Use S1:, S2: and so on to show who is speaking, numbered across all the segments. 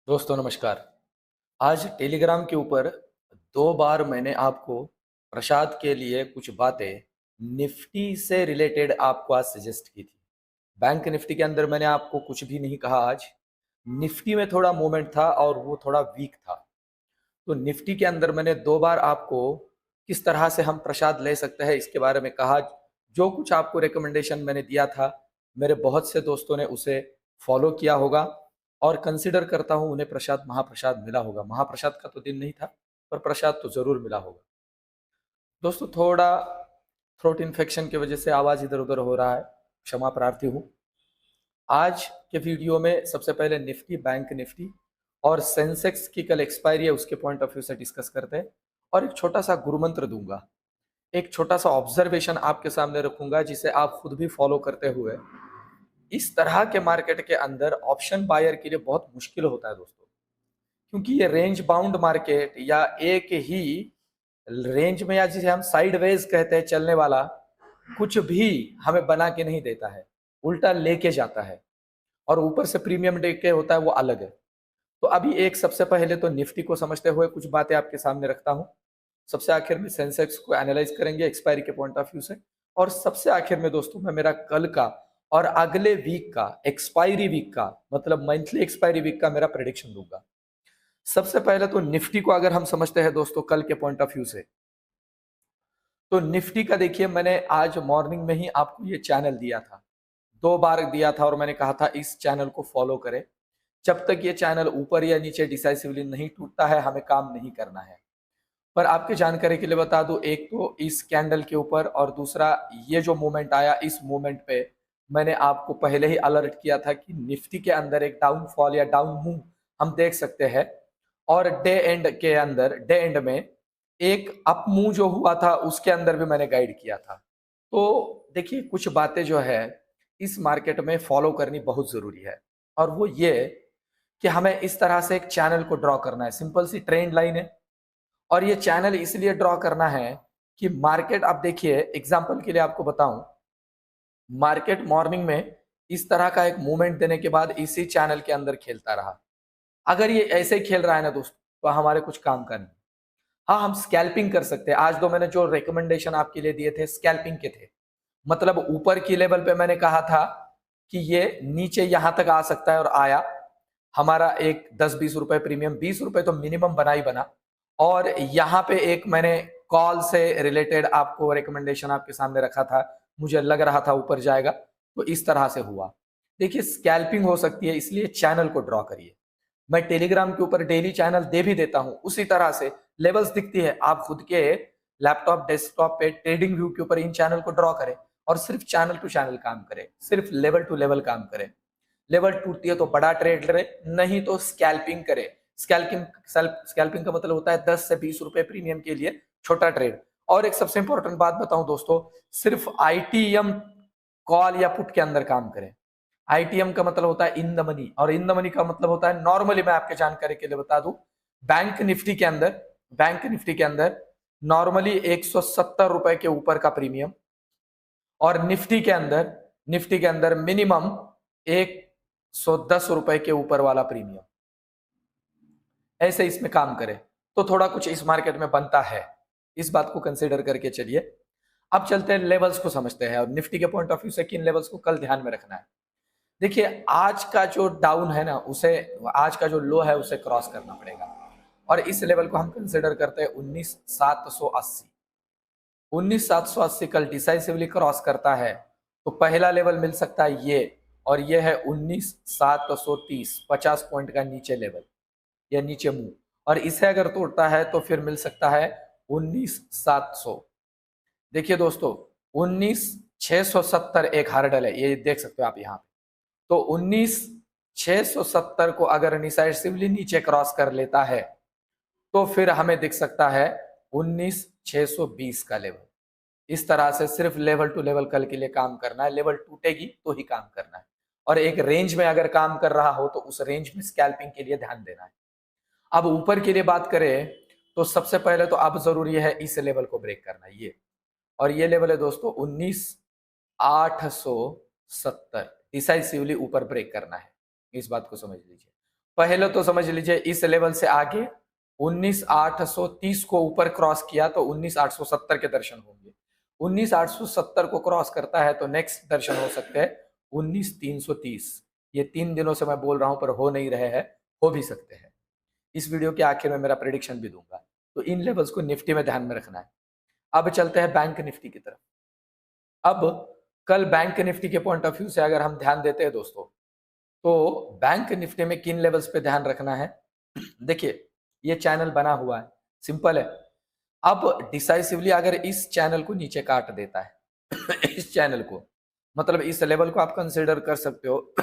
S1: दोस्तों नमस्कार। आज टेलीग्राम के ऊपर 2 बार मैंने आपको प्रसाद के लिए कुछ बातें निफ्टी से रिलेटेड आपको आज सजेस्ट की थी। बैंक निफ्टी के अंदर मैंने आपको कुछ भी नहीं कहा आज। निफ्टी में थोड़ा मूवमेंट था और वो थोड़ा वीक था। तो निफ्टी के अंदर मैंने 2 बार आपको किस तरह से हम प्रसाद ले सकते हैं इसके बारे में कहा। जो कुछ आपको रिकमेंडेशन मैंने दिया था, मेरे बहुत से दोस्तों ने उसे फॉलो किया होगा और कंसिडर करता हूँ उन्हें प्रसाद महाप्रसाद मिला होगा। महाप्रसाद का तो दिन नहीं था, पर प्रसाद तो ज़रूर मिला होगा। दोस्तों थोड़ा थ्रोट इन्फेक्शन की वजह से आवाज़ इधर-उधर हो रहा है, क्षमा प्रार्थी हूँ। आज के वीडियो में सबसे पहले निफ्टी, बैंक निफ्टी और सेंसेक्स की कल एक्सपायरी है उसके पॉइंट ऑफ व्यू से डिस्कस करते हैं और एक छोटा सा गुरुमंत्र दूंगा, एक छोटा सा ऑब्जर्वेशन आपके सामने रखूंगा जिसे आप खुद भी फॉलो करते हुए इस तरह के मार्केट के अंदर ऑप्शन बायर के लिए बहुत मुश्किल होता है दोस्तों। क्योंकि ये रेंज बाउंड मार्केट या एक ही रेंज में या जिसे हम साइडवेज कहते हैं चलने वाला कुछ भी हमें बना के नहीं देता है, उल्टा लेके जाता है और ऊपर से प्रीमियम डे के होता है वो अलग है। तो अभी एक सबसे पहले तो निफ्टी को समझते हुए कुछ बातें आपके सामने रखता हूं। सबसे आखिर में सेंसेक्स को एनालाइज करेंगे एक्सपायरी के पॉइंट ऑफ व्यू से और सबसे आखिर में दोस्तों मैं मेरा कल का और अगले वीक का एक्सपायरी वीक का मतलब मंथली एक्सपायरी वीक का मेरा प्रेडिक्शन दूंगा। सबसे पहले तो निफ्टी को अगर हम समझते हैं दोस्तों कल के पॉइंट ऑफ व्यू से, तो निफ्टी का देखिए मैंने आज मॉर्निंग में ही आपको ये चैनल दिया था, 2 बार दिया था और मैंने कहा था इस चैनल को फॉलो करें। जब तक ये चैनल ऊपर या नीचे डिसाइसिवली नहीं टूटता है हमें काम नहीं करना है। पर आपकी जानकारी के लिए बता दूं, एक तो इस कैंडल के ऊपर और दूसरा ये जो मूवमेंट आया इस मूवमेंट पे मैंने आपको पहले ही अलर्ट किया था कि निफ्टी के अंदर एक डाउनफॉल या डाउन मूव हम देख सकते हैं और डे एंड के अंदर डे एंड में एक अप मूव जो हुआ था उसके अंदर भी मैंने गाइड किया था। तो देखिए कुछ बातें जो है इस मार्केट में फॉलो करनी बहुत जरूरी है और वो ये कि हमें इस तरह से एक चैनल को ड्रॉ करना है। सिंपल सी ट्रेंड लाइन है और ये चैनल इसलिए ड्रॉ करना है कि मार्केट, आप देखिए एग्जांपल के लिए आपको बताऊं, मार्केट मॉर्निंग में इस तरह का एक मूवमेंट देने के बाद इसी चैनल के अंदर खेलता रहा। अगर ये ऐसे ही खेल रहा है ना दोस्तों तो हमारे कुछ काम का नहीं। हाँ, हम स्कैल्पिंग कर सकते हैं। आज दो मैंने जो रिकमेंडेशन आपके लिए दिए थे स्कैल्पिंग के थे। मतलब ऊपर की लेवल पे मैंने कहा था कि ये नीचे यहां तक आ सकता है और आया। हमारा एक 10-20 रुपए प्रीमियम, 20 रुपए तो मिनिमम बना ही बना। और यहाँ पे एक मैंने कॉल से रिलेटेड आपको रिकमेंडेशन आपके सामने रखा था, मुझे लग रहा था ऊपर जाएगा, तो इस तरह से हुआ। देखिए स्कैल्पिंग हो सकती है, इसलिए चैनल को ड्रॉ करिए। मैं टेलीग्राम के ऊपर डेली चैनल दे भी देता हूं, उसी तरह से लेवल्स दिखती है, आप खुद के लैपटॉप डेस्कटॉप पे ट्रेडिंग व्यू के ऊपर इन चैनल को ड्रॉ करें और सिर्फ चैनल टू चैनल काम करें, सिर्फ लेवल टू लेवल काम करें। लेवल टूटती है तो बड़ा ट्रेड ले, नहीं तो स्कैल्पिंग करे। स्कैल्पिंग स्कैल्पिंग का मतलब होता है 10 से 20 रुपए प्रीमियम के लिए छोटा ट्रेड। और एक सबसे इंपॉर्टेंट बात बताऊं दोस्तों, सिर्फ आईटीएम कॉल या पुट के अंदर काम करें। आईटीएम का मतलब होता है इन द मनी और इन द मनी का मतलब होता है, नॉर्मली मैं आपके जानकारी के लिए बता दूं, बैंक निफ्टी के अंदर बैंक निफ्टी के अंदर नॉर्मली 170 रुपए के ऊपर का प्रीमियम और निफ्टी के अंदर मिनिमम 110 रुपए के ऊपर वाला प्रीमियम, ऐसे इसमें काम करे तो थोड़ा कुछ इस मार्केट में बनता है। इस बात को कंसीडर करके चलिए। अब चलते हैं लेवल्स को समझते हैं और निफ्टी के पॉइंट ऑफ व्यू से किन लेवल्स को कल ध्यान में रखना है। देखिए आज का जो डाउन है ना उसे, आज का जो लो है उसे क्रॉस करना पड़ेगा और इस लेवल को हम कंसीडर करते हैं 19780। 19780 कल डिसाइसिवली क्रॉस करता है तो पहला लेवल मिल सकता है ये, और ये है 19730, 50 पॉइंट का नीचे लेवल या नीचे मुंह, और इसे अगर तोड़ता है तो फिर मिल सकता है 19700। देखिए दोस्तों 19670 एक हार्डल है, ये देख सकते हो आप यहाँ पे। तो 19670 को अगर डिसाइसिवली नीचे क्रॉस कर लेता है तो फिर हमें दिख सकता है 19620 का लेवल। इस तरह से सिर्फ लेवल टू लेवल कल के लिए काम करना है, लेवल टूटेगी तो ही काम करना है। और एक रेंज में अगर काम कर रहा हो तो उस रेंज में स्कैल्पिंग के लिए ध्यान देना है। अब ऊपर के लिए बात करें तो सबसे पहले तो अब जरूरी है इस लेवल को ब्रेक करना, ये और ये लेवल है दोस्तों 19870, डिसाइसिवली ऊपर ब्रेक करना है, इस बात को समझ लीजिए। पहले तो समझ लीजिए इस लेवल से आगे 19,830 को ऊपर क्रॉस किया तो 19,870 के दर्शन होंगे। 19,870 को क्रॉस करता है तो नेक्स्ट दर्शन हो सकते हैं 19,330। ये 3 दिनों से मैं बोल रहा हूं पर हो नहीं रहे हैं, हो भी सकते हैं। इस वीडियो के आखिर में मेरा प्रेडिक्शन भी दूंगा। तो इन लेवल्स को निफ्टी में ध्यान में रखना है। अब चलते हैं बैंक निफ्टी की तरफ। अब कल बैंक निफ्टी के पॉइंट ऑफ व्यू से अगर हम ध्यान देते हैं दोस्तों, तो बैंक निफ्टी में किन लेवल्स पे ध्यान रखना है। देखिए ये चैनल बना हुआ है, सिंपल है। अब डिसाइसिवली अगर इस चैनल को नीचे काट देता है इस चैनल को, मतलब इस लेवल को आप कंसिडर कर सकते हो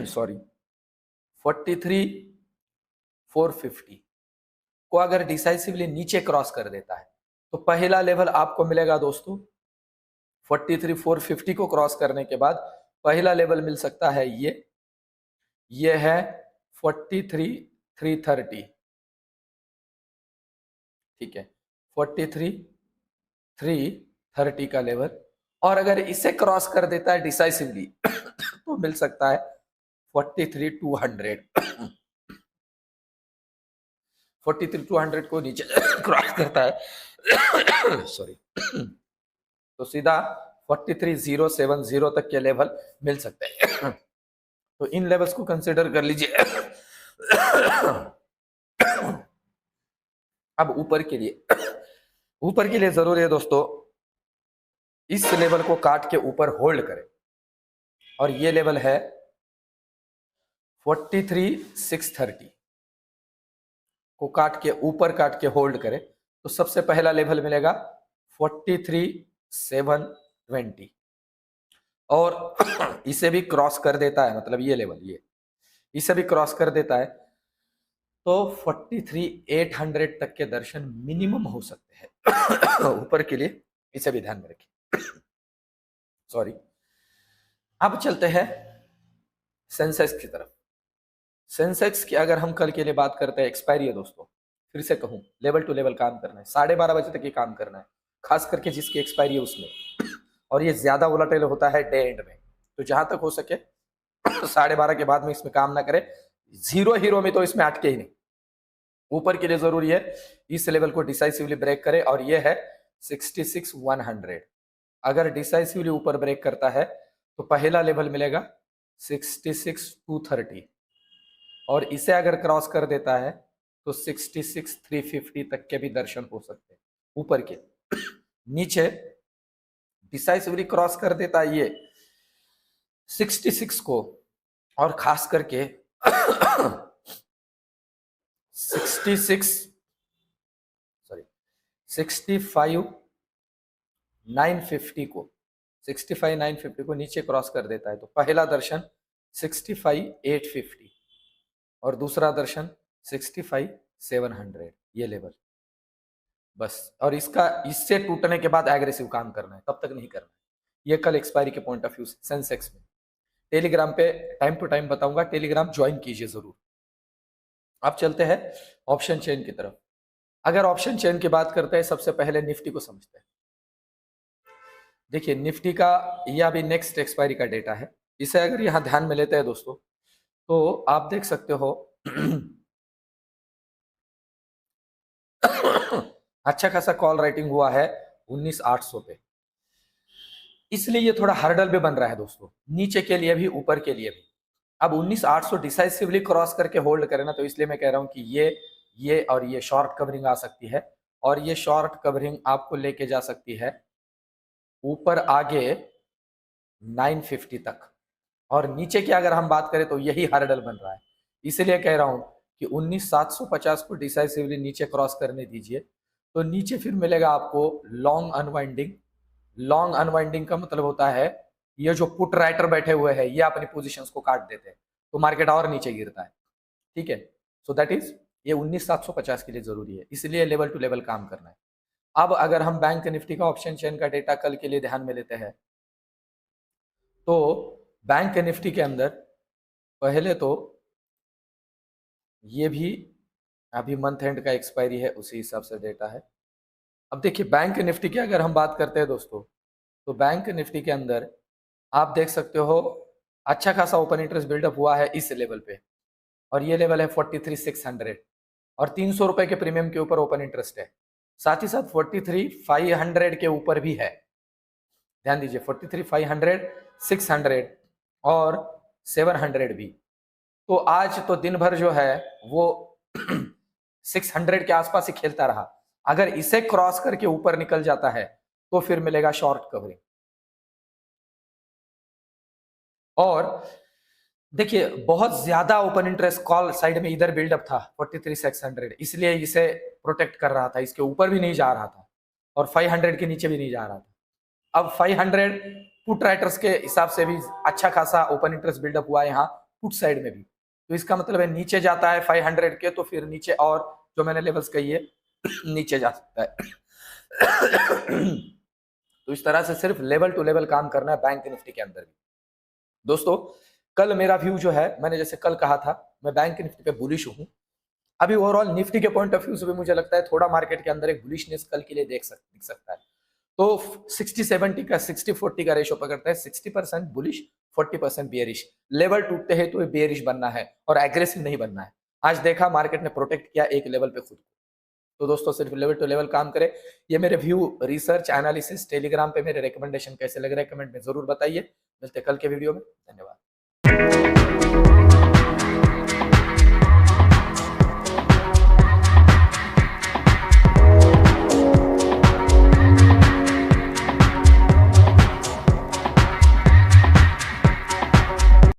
S1: सॉरी 43,450 को अगर डिसाइसिवली नीचे क्रॉस कर देता है तो पहला लेवल आपको मिलेगा दोस्तों 43,450 को क्रॉस करने के बाद पहला लेवल मिल सकता है ये है 43,330। ठीक है, 43,330 का लेवल, और अगर इसे क्रॉस कर देता है डिसाइसिवली तो मिल सकता है 43,200 43,200 को नीचे क्रॉस करता है सॉरी तो सीधा 43,070 तक के लेवल मिल सकते हैं। तो इन लेवल्स को कंसिडर कर लीजिए। अब ऊपर के लिए जरूरी है दोस्तों इस लेवल को काट के ऊपर होल्ड करें, और ये लेवल है 43,630 को काट के होल्ड करें तो सबसे पहला लेवल मिलेगा 43,720, और इसे भी क्रॉस कर देता है, मतलब ये लेवल इसे भी क्रॉस कर देता है तो 43,800 तक के दर्शन मिनिमम हो सकते हैं ऊपर के लिए, इसे भी ध्यान में रखिए। सॉरी, अब चलते हैं सेंसेक्स की तरफ। सेंसेक्स की अगर हम कल के लिए बात करते हैं, एक्सपायरी है दोस्तों, फिर से कहूं लेवल टू लेवल काम करना है, 12:30 बजे तक ये काम करना है, खास करके जिसकी एक्सपायरी है उसमें, और ये ज्यादा वोलेटाइल होता है डे एंड में, तो जहां तक हो सके 12:30 के बाद में इसमें काम ना करे। हीरो में तो इसमें अटके ही नहीं। ऊपर के लिए जरूरी है इस लेवल को डिसाइसिवली ब्रेक करे, और ये है 66,100। अगर डिसाइसिवली ऊपर ब्रेक करता है तो पहला लेवल मिलेगा 66,230, और इसे अगर क्रॉस कर देता है तो 66,350 तक के भी दर्शन हो सकते हैं ऊपर के। नीचे डिसाइसिवली क्रॉस कर देता है ये 66 को, और खास करके 65,950 को नीचे क्रॉस कर देता है तो पहला दर्शन 65,850 और दूसरा दर्शन 65,700, ये लेवल बस। और इससे टूटने के बाद एग्रेसिव काम करना है, तब तक नहीं करना है। ये कल एक्सपायरी के पॉइंट ऑफ व्यू सेंसेक्स में टेलीग्राम पे टाइम टू टाइम बताऊंगा, टेलीग्राम ज्वाइन कीजिए जरूर। अब चलते हैं ऑप्शन चेन की तरफ। अगर ऑप्शन चेन की बात करते हैं, सबसे पहले निफ्टी को समझते हैं। देखिए निफ्टी का यह अभी नेक्स्ट एक्सपायरी का डेटा है, इसे अगर यहां ध्यान में लेते हैं दोस्तों तो आप देख सकते हो अच्छा खासा कॉल राइटिंग हुआ है 19,800 पे, इसलिए ये थोड़ा हर्डल भी बन रहा है दोस्तों, नीचे के लिए भी ऊपर के लिए भी। अब 19,800 डिसाइसिवली क्रॉस करके होल्ड करे ना, तो इसलिए मैं कह रहा हूं कि ये और ये शॉर्ट कवरिंग आ सकती है, और ये शॉर्ट कवरिंग आपको लेके जा सकती है ऊपर आगे 950 तक, और नीचे की अगर हम बात करें तो यही हर्डल बन रहा है। इसलिए कह रहा हूं कि 19,750 को डिसाइसिवली नीचे क्रॉस करने दीजिए, तो नीचे फिर मिलेगा आपको लॉन्ग अनवाइंडिंग। लॉन्ग अनवाइंडिंग का मतलब होता है ये जो पुट राइटर बैठे हुए हैं ये अपनी पोजीशंस को काट देते हैं तो मार्केट और नीचे गिरता है। ठीक है, सो दैट इज ये 19,750 के लिए जरूरी है, इसलिए लेवल टू लेवल काम करना है। अब अगर हम बैंक निफ्टी का ऑप्शन चेन का डेटा कल के लिए ध्यान में लेते हैं, तो बैंक निफ्टी के अंदर पहले तो ये भी अभी मंथ एंड का एक्सपायरी है, उसी हिसाब से डेटा है। अब देखिए बैंक निफ्टी की अगर हम बात करते हैं दोस्तों, तो बैंक निफ्टी के अंदर आप देख सकते हो अच्छा खासा ओपन इंटरेस्ट बिल्डअप हुआ है इस लेवल पे, और ये लेवल है 43,600, और 300 रुपए के प्रीमियम के ऊपर ओपन इंटरेस्ट है। साथ ही साथ 43,500 के ऊपर भी है, ध्यान दीजिए 43,500, 600 और 700 भी। तो आज तो दिन भर जो है वो 600 के आसपास ही खेलता रहा। अगर इसे क्रॉस करके ऊपर निकल जाता है तो फिर मिलेगा शॉर्ट कवरिंग। और देखिए बहुत ज्यादा ओपन इंटरेस्ट कॉल साइड में इधर बिल्डअप था 43,600, इसलिए इसे प्रोटेक्ट कर रहा था, इसके ऊपर भी नहीं जा रहा था और 500 के नीचे भी नहीं जा रहा था। अब 500 पुट राइटर्स के हिसाब से भी अच्छा खासा ओपन इंटरेस्ट बिल्डअप हुआ है यहाँ पुट साइड में भी, तो इसका मतलब है नीचे जाता है 500 के तो फिर नीचे और जो मैंने लेवल्स कही है नीचे जा सकता है। तो इस तरह से सिर्फ लेवल टू लेवल काम करना है बैंक निफ्टी के अंदर भी। दोस्तों कल मेरा व्यू जो है, मैंने जैसे कल कहा था मैं बैंक निफ्टी पे बुलिश हूं। अभी ओवरऑल निफ्टी के पॉइंट ऑफ व्यू से भी मुझे लगता है थोड़ा मार्केट के अंदर एक बुलिशनेस कल के लिए दिख सकता है। तो 60-70 का 60-40 का रेशो पकड़ता है, 60% बुलिश 40% बियरिश। लेवल टूटते हैं तो बियरिश बनना है और एग्रेसिव नहीं बनना है। आज देखा मार्केट ने प्रोटेक्ट किया एक लेवल पे खुद को। तो दोस्तों सिर्फ लेवल टू लेवल काम करें। ये मेरे व्यू, रिसर्च, एनालिसिस, टेलीग्राम पे मेरे रिकमेंडेशन कैसे लग रहे हैं कमेंट में जरूर बताइए। मिलते कल के वीडियो में, धन्यवाद।